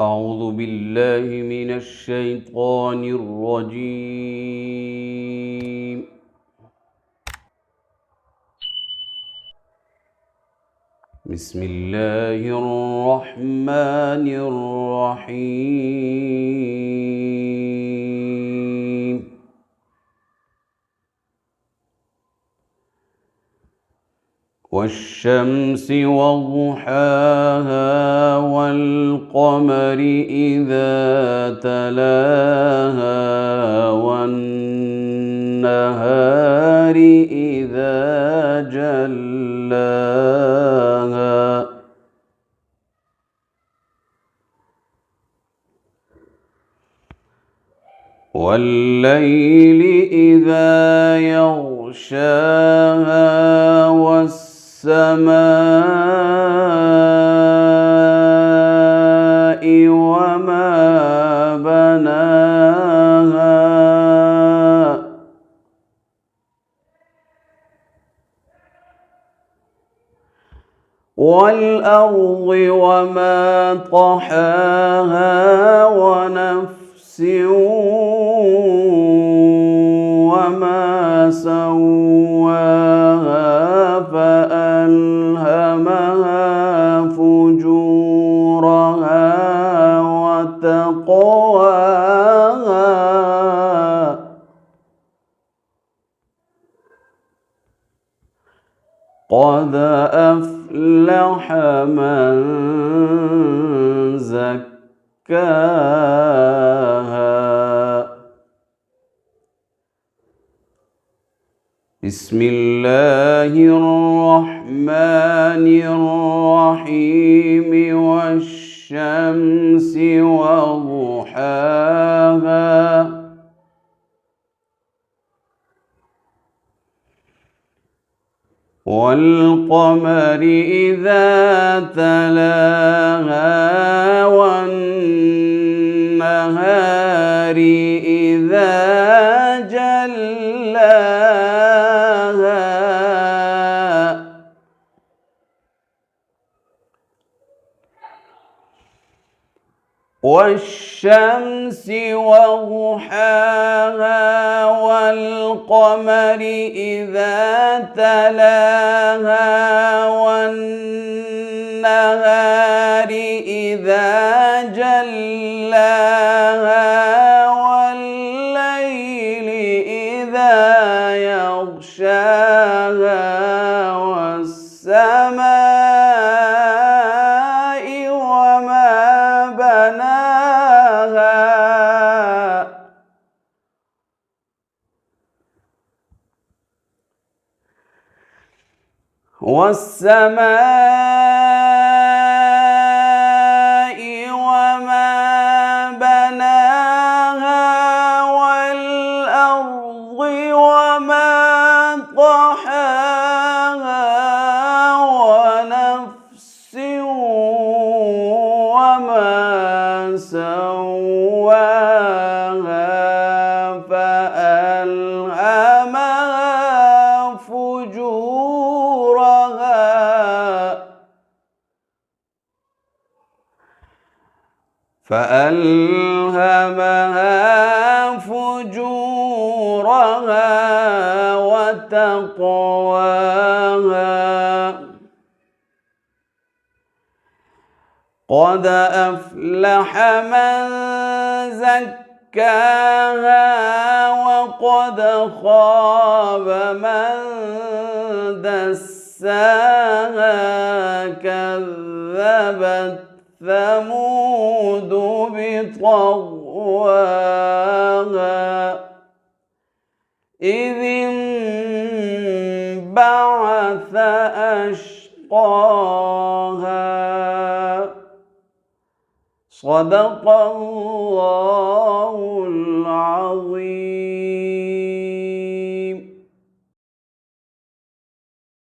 أعوذ بالله من الشيطان الرجيم. بسم الله الرحمن الرحيم. والشمس وضحاها والقمر إذا تلاها والنهار إذا جلاها والليل إذا يغشاها والسماء وما بناها والأرض وما طحاها ونفس وما سواها فألهمها فجورها وتقواها قد أفلح من زكاها. بسم الله الرحمن الرحيم. والشمس وضحاها والقمر إذا تلاها والنهار إذا جلاها والشمس وضحاها والقمر إذا تلاها والنهار إذا جلاها والليل إذا يغشاها والسماء وما بناها والسماء وما بناها والأرض وما طحاها ونفس وما سواها فألهمها فجورها وتقواها قد أفلح من زكاها وقد خاب من دساها. كذبت ثمود بطغواها إذ انبعث أشقاها. صدق الله العظيم.